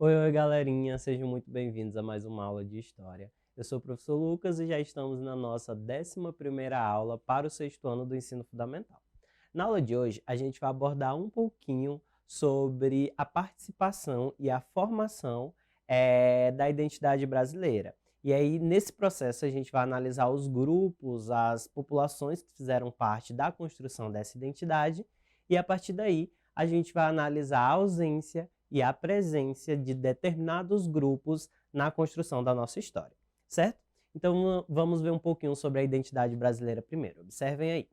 Oi, galerinha, sejam muito bem-vindos a mais uma aula de História. Eu sou o professor Lucas e já estamos na nossa 11ª aula para o 6º ano do Ensino Fundamental. Na aula de hoje, a gente vai abordar um pouquinho sobre a participação e a formação da identidade brasileira. E aí, nesse processo, a gente vai analisar os grupos, as populações que fizeram parte da construção dessa identidade e, a partir daí, a gente vai analisar a ausência e a presença de determinados grupos na construção da nossa história, certo? Então vamos ver um pouquinho sobre a identidade brasileira primeiro. Observem aí.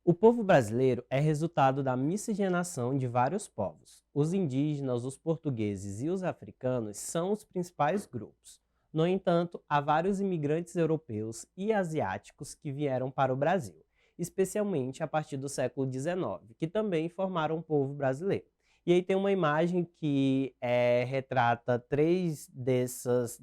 O povo brasileiro é resultado da miscigenação de vários povos. Os indígenas, os portugueses e os africanos são os principais grupos. No entanto, há vários imigrantes europeus e asiáticos que vieram para o Brasil, especialmente a partir do século XIX, que também formaram o povo brasileiro. E aí tem uma imagem que retrata três dessas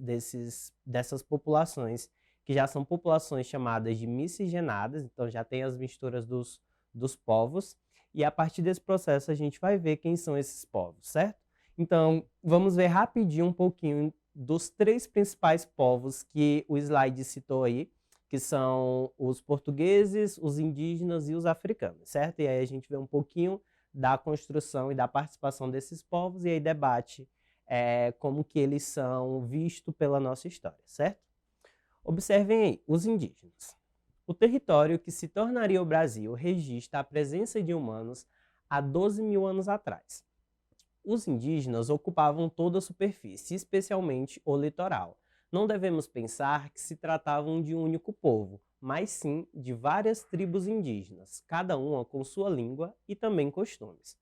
populações, que já são populações chamadas de miscigenadas, então já tem as misturas dos povos, e a partir desse processo a gente vai ver quem são esses povos, certo? Então, vamos ver rapidinho um pouquinho dos três principais povos que o slide citou aí, que são os portugueses, os indígenas e os africanos, certo? E aí a gente vê um pouquinho da construção e da participação desses povos e aí debate como que eles são vistos pela nossa história, certo? Observem aí, os indígenas. O território que se tornaria o Brasil registra a presença de humanos há 12 mil anos atrás. Os indígenas ocupavam toda a superfície, especialmente o litoral. Não devemos pensar que se tratavam de um único povo, mas sim de várias tribos indígenas, cada uma com sua língua e também costumes.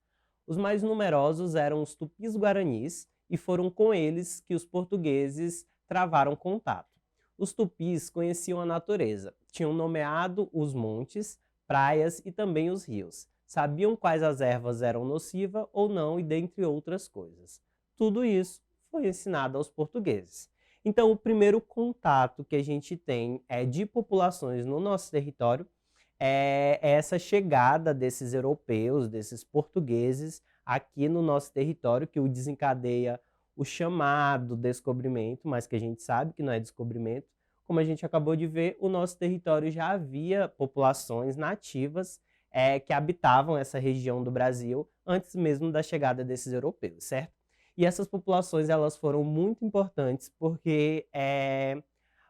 Os mais numerosos eram os tupis-guaranis e foram com eles que os portugueses travaram contato. Os tupis conheciam a natureza, tinham nomeado os montes, praias e também os rios. Sabiam quais as ervas eram nocivas ou não e dentre outras coisas. Tudo isso foi ensinado aos portugueses. Então, o primeiro contato que a gente tem de populações no nosso território é essa chegada desses europeus, desses portugueses aqui no nosso território, que o desencadeia o chamado descobrimento, mas que a gente sabe que não é descobrimento. Como a gente acabou de ver, o nosso território já havia populações nativas que habitavam essa região do Brasil antes mesmo da chegada desses europeus, certo? E essas populações elas foram muito importantes porque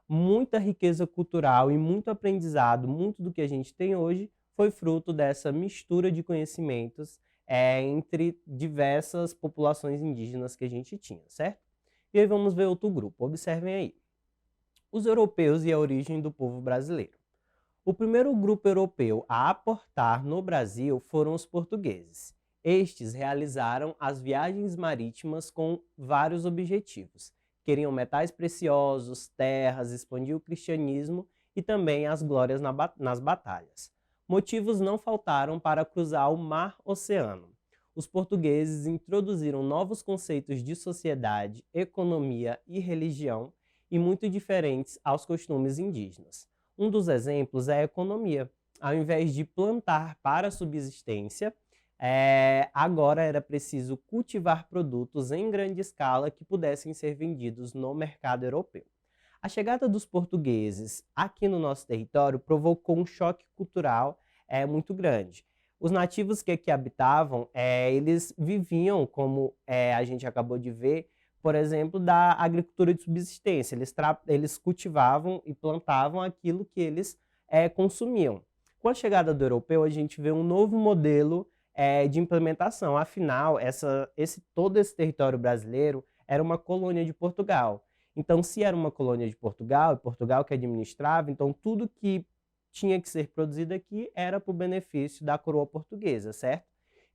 muita riqueza cultural e muito aprendizado, muito do que a gente tem hoje, foi fruto dessa mistura de conhecimentos entre diversas populações indígenas que a gente tinha, certo? E aí vamos ver outro grupo, observem aí. Os europeus e a origem do povo brasileiro. O primeiro grupo europeu a aportar no Brasil foram os portugueses. Estes realizaram as viagens marítimas com vários objetivos. Queriam metais preciosos, terras, expandir o cristianismo e também as glórias nas batalhas. Motivos não faltaram para cruzar o mar-oceano. Os portugueses introduziram novos conceitos de sociedade, economia e religião e muito diferentes aos costumes indígenas. Um dos exemplos é a economia. Ao invés de plantar para subsistência, agora era preciso cultivar produtos em grande escala que pudessem ser vendidos no mercado europeu. A chegada dos portugueses aqui no nosso território provocou um choque cultural muito grande. Os nativos que aqui habitavam, eles viviam, como a gente acabou de ver, por exemplo, da agricultura de subsistência. Eles cultivavam e plantavam aquilo que eles consumiam. Com a chegada do europeu, a gente vê um novo modelo de implementação. Afinal, todo esse território brasileiro era uma colônia de Portugal. Então, se era uma colônia de Portugal, e Portugal que administrava, então tudo que tinha que ser produzido aqui era para o benefício da coroa portuguesa, certo?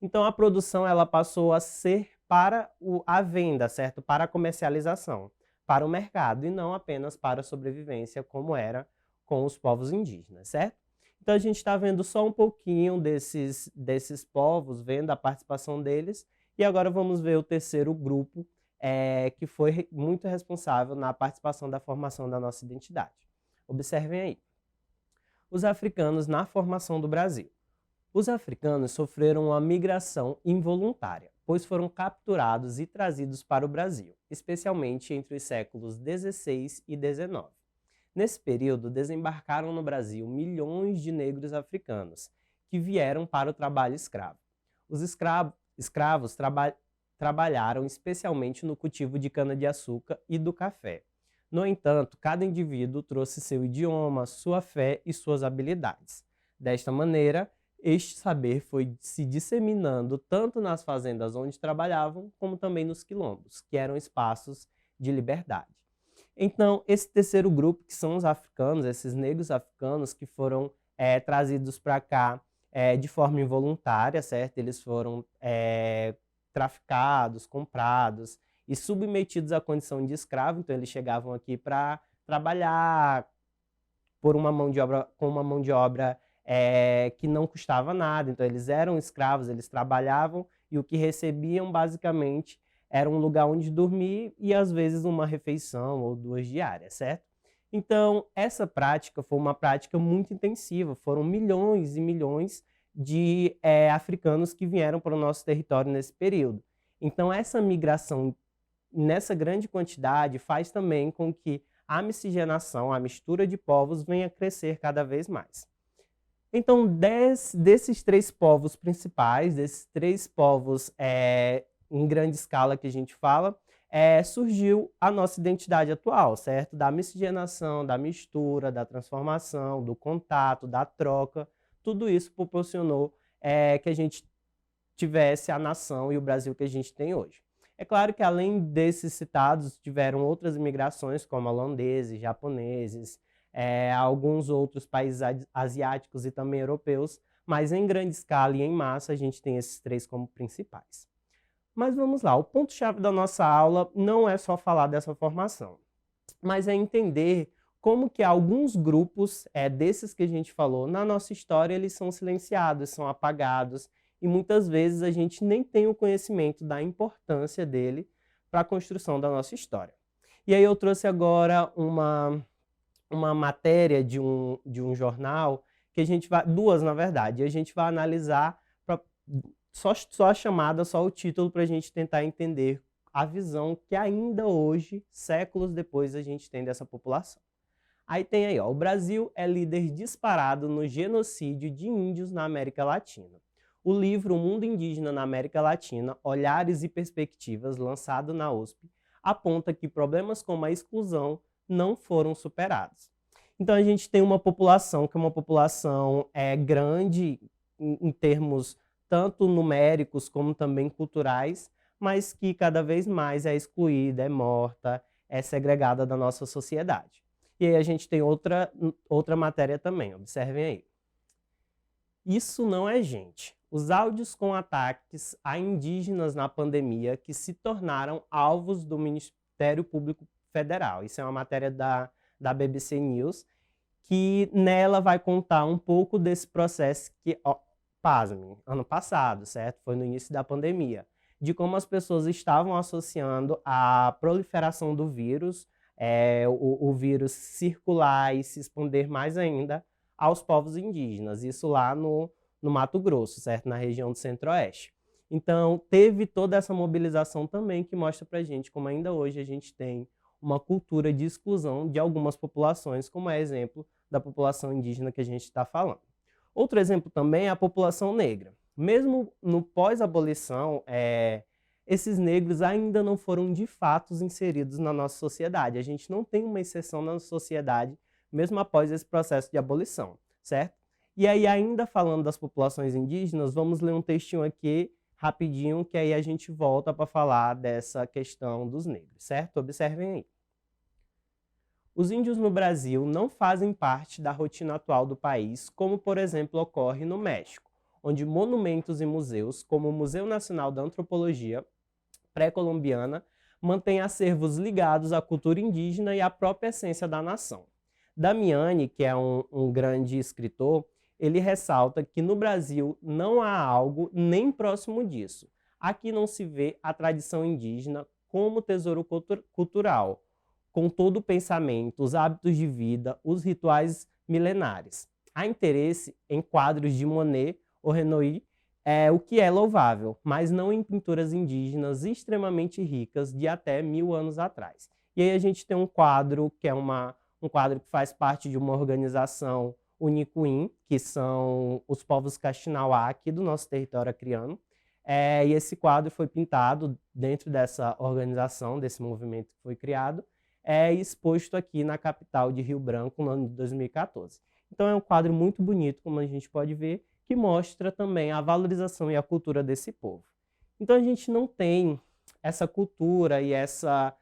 Então, a produção ela passou a ser para a venda, certo? Para a comercialização, para o mercado, e não apenas para a sobrevivência, como era com os povos indígenas, certo? Então, a gente está vendo só um pouquinho desses povos, vendo a participação deles, e agora vamos ver o terceiro grupo, que foi muito responsável na participação da formação da nossa identidade. Observem aí. Os africanos na formação do Brasil. Os africanos sofreram uma migração involuntária. pois foram capturados e trazidos para o Brasil, especialmente entre os séculos XVI e XIX. Nesse período, desembarcaram no Brasil milhões de negros africanos, que vieram para o trabalho escravo. Os escravos trabalharam especialmente no cultivo de cana-de-açúcar e do café. No entanto, cada indivíduo trouxe seu idioma, sua fé e suas habilidades. Desta maneira, este saber foi se disseminando tanto nas fazendas onde trabalhavam, como também nos quilombos, que eram espaços de liberdade. Então, esse terceiro grupo, que são os africanos, esses negros africanos que foram trazidos para cá de forma involuntária, certo? Eles foram traficados, comprados e submetidos à condição de escravo. Então, eles chegavam aqui para trabalhar por uma mão de obra, com uma mão de obra que não custava nada. Então, eles eram escravos, eles trabalhavam e o que recebiam, basicamente, era um lugar onde dormir e, às vezes, uma refeição ou 2 diárias, certo? Então, essa prática foi uma prática muito intensiva. Foram milhões e milhões de africanos que vieram para o nosso território nesse período. Então, essa migração nessa grande quantidade faz também com que a miscigenação, a mistura de povos, venha a crescer cada vez mais. Então, desses 3 povos principais, desses 3 povos em grande escala que a gente fala, surgiu a nossa identidade atual, certo? Da miscigenação, da mistura, da transformação, do contato, da troca. Tudo isso proporcionou que a gente tivesse a nação e o Brasil que a gente tem hoje. É claro que, além desses citados, tiveram outras imigrações, como holandeses, japoneses, alguns outros países asiáticos e também europeus, mas em grande escala e em massa a gente tem esses 3 como principais. Mas vamos lá, o ponto-chave da nossa aula não é só falar dessa formação, mas é entender como que alguns grupos desses que a gente falou na nossa história, eles são silenciados, são apagados, e muitas vezes a gente nem tem o conhecimento da importância dele para a construção da nossa história. E aí eu trouxe agora uma matéria de um jornal, que a gente vai, 2 na verdade, e a gente vai analisar só a chamada, só o título, para a gente tentar entender a visão que ainda hoje, séculos depois, a gente tem dessa população. Aí tem aí, ó, o Brasil é líder disparado no genocídio de índios na América Latina. O livro O Mundo Indígena na América Latina, Olhares e Perspectivas, lançado na USP, aponta que problemas como a exclusão não foram superados. Então a gente tem uma população que é uma população grande em termos tanto numéricos como também culturais, mas que cada vez mais é excluída, é morta, é segregada da nossa sociedade. E aí a gente tem outra matéria também, observem aí. Isso não é gente. Os áudios com ataques a indígenas na pandemia que se tornaram alvos do Ministério Público Federal. Isso é uma matéria da BBC News, que nela vai contar um pouco desse processo que, pasmem, ano passado, certo? Foi no início da pandemia, de como as pessoas estavam associando a proliferação do vírus, o vírus circular e se expande mais ainda aos povos indígenas, isso lá no Mato Grosso, certo? Na região do Centro-Oeste. Então, teve toda essa mobilização também que mostra pra gente como ainda hoje a gente tem uma cultura de exclusão de algumas populações, como é exemplo da população indígena que a gente está falando. Outro exemplo também é a população negra. Mesmo no pós-abolição, esses negros ainda não foram de fato inseridos na nossa sociedade. A gente não tem uma inserção na sociedade, mesmo após esse processo de abolição, certo? E aí, ainda falando das populações indígenas, vamos ler um textinho aqui, rapidinho, que aí a gente volta para falar dessa questão dos negros, certo? Observem aí. Os índios no Brasil não fazem parte da rotina atual do país, como, por exemplo, ocorre no México, onde monumentos e museus, como o Museu Nacional da Antropologia Pré-Colombiana, mantêm acervos ligados à cultura indígena e à própria essência da nação. Damiani, que é um grande escritor, ele ressalta que no Brasil não há algo nem próximo disso. Aqui não se vê a tradição indígena como tesouro cultural, com todo o pensamento, os hábitos de vida, os rituais milenares. Há interesse em quadros de Monet ou Renoir, o que é louvável, mas não em pinturas indígenas extremamente ricas de até 1000 anos atrás. E aí a gente tem um quadro que é um quadro que faz parte de uma organização Unicuim, que são os povos Kaxinawá aqui do nosso território acreano. E esse quadro foi pintado dentro dessa organização, desse movimento que foi criado, exposto aqui na capital de Rio Branco no ano de 2014. Então é um quadro muito bonito, como a gente pode ver, que mostra também a valorização e a cultura desse povo. Então a gente não tem essa cultura e essa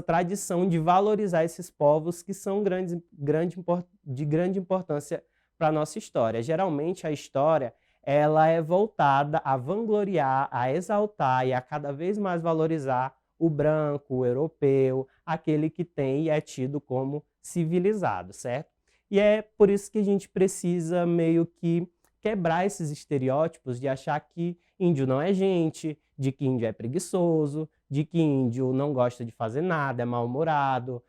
tradição de valorizar esses povos que são de grande importância para a nossa história. Geralmente a história ela é voltada a vangloriar, a exaltar e a cada vez mais valorizar o branco, o europeu, aquele que tem e é tido como civilizado, certo? E é por isso que a gente precisa meio que quebrar esses estereótipos de achar que índio não é gente, de que índio é preguiçoso, de que índio não gosta de fazer nada, é mal-humorado,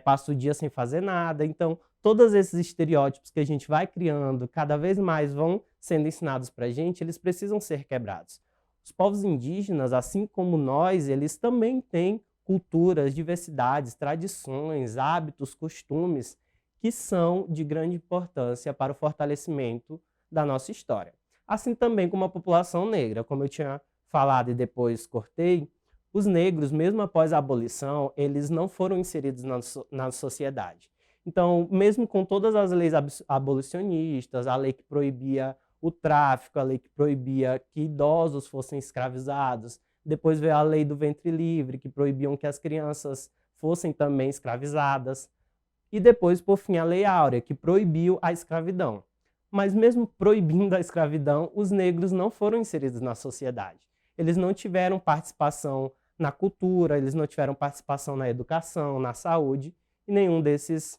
passa o dia sem fazer nada. Então, todos esses estereótipos que a gente vai criando, cada vez mais vão sendo ensinados para a gente, eles precisam ser quebrados. Os povos indígenas, assim como nós, eles também têm culturas, diversidades, tradições, hábitos, costumes que são de grande importância para o fortalecimento da nossa história. Assim também como a população negra, como eu tinha falado e depois cortei, os negros, mesmo após a abolição, eles não foram inseridos na sociedade. Então, mesmo com todas as leis abolicionistas, a lei que proibia o tráfico, a lei que proibia que idosos fossem escravizados, depois veio a lei do ventre livre, que proibiam que as crianças fossem também escravizadas, e depois, por fim, a Lei Áurea, que proibiu a escravidão. Mas mesmo proibindo a escravidão, os negros não foram inseridos na sociedade. Eles não tiveram participação na cultura, eles não tiveram participação na educação, na saúde, em nenhum desses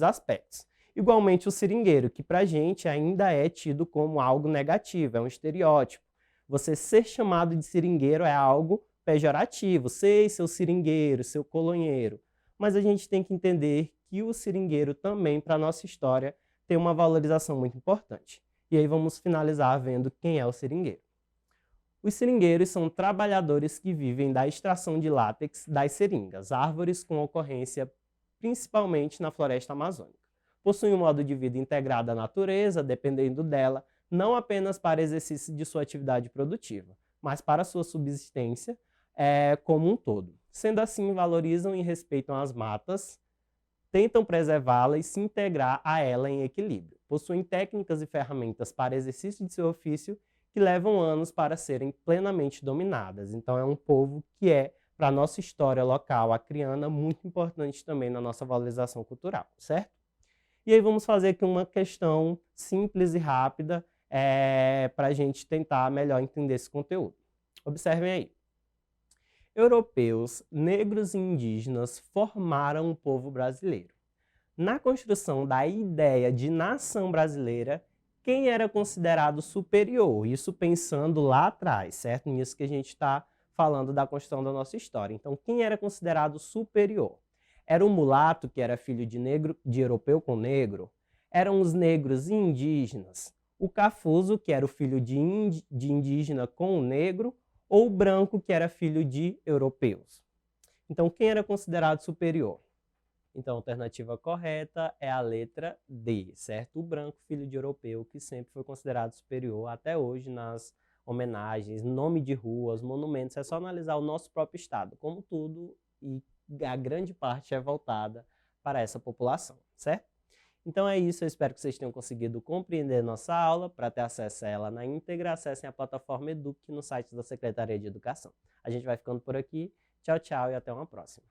aspectos. Igualmente o seringueiro, que para a gente ainda é tido como algo negativo, é um estereótipo. Você ser chamado de seringueiro é algo pejorativo, sei, seu seringueiro, seu colonheiro. Mas a gente tem que entender que o seringueiro também, para a nossa história, tem uma valorização muito importante. E aí vamos finalizar vendo quem é o seringueiro. Os seringueiros são trabalhadores que vivem da extração de látex das seringas, árvores com ocorrência principalmente na floresta amazônica. Possuem um modo de vida integrado à natureza, dependendo dela, não apenas para exercício de sua atividade produtiva, mas para sua subsistência como um todo. Sendo assim, valorizam e respeitam as matas, tentam preservá-la e se integrar a ela em equilíbrio. Possuem técnicas e ferramentas para exercício de seu ofício que levam anos para serem plenamente dominadas. Então é um povo que é, para a nossa história local acreana, muito importante também na nossa valorização cultural, certo? E aí vamos fazer aqui uma questão simples e rápida para a gente tentar melhor entender esse conteúdo. Observem aí. Europeus, negros e indígenas formaram o povo brasileiro. Na construção da ideia de nação brasileira, quem era considerado superior? Isso pensando lá atrás, certo? Nisso que a gente está falando da construção da nossa história. Então, quem era considerado superior? Era o mulato, que era filho de europeu com negro? Eram os negros e indígenas? O cafuso, que era o filho de indígena com o negro? Ou o branco, que era filho de europeus? Então, quem era considerado superior? Então, a alternativa correta é a letra D, certo? O branco, filho de europeu, que sempre foi considerado superior até hoje nas homenagens, nome de ruas, monumentos. É só analisar o nosso próprio estado, como tudo, e a grande parte é voltada para essa população, certo? Então é isso, eu espero que vocês tenham conseguido compreender nossa aula. Para ter acesso a ela na íntegra, acessem a plataforma Eduque no site da Secretaria de Educação. A gente vai ficando por aqui. Tchau, tchau e até uma próxima.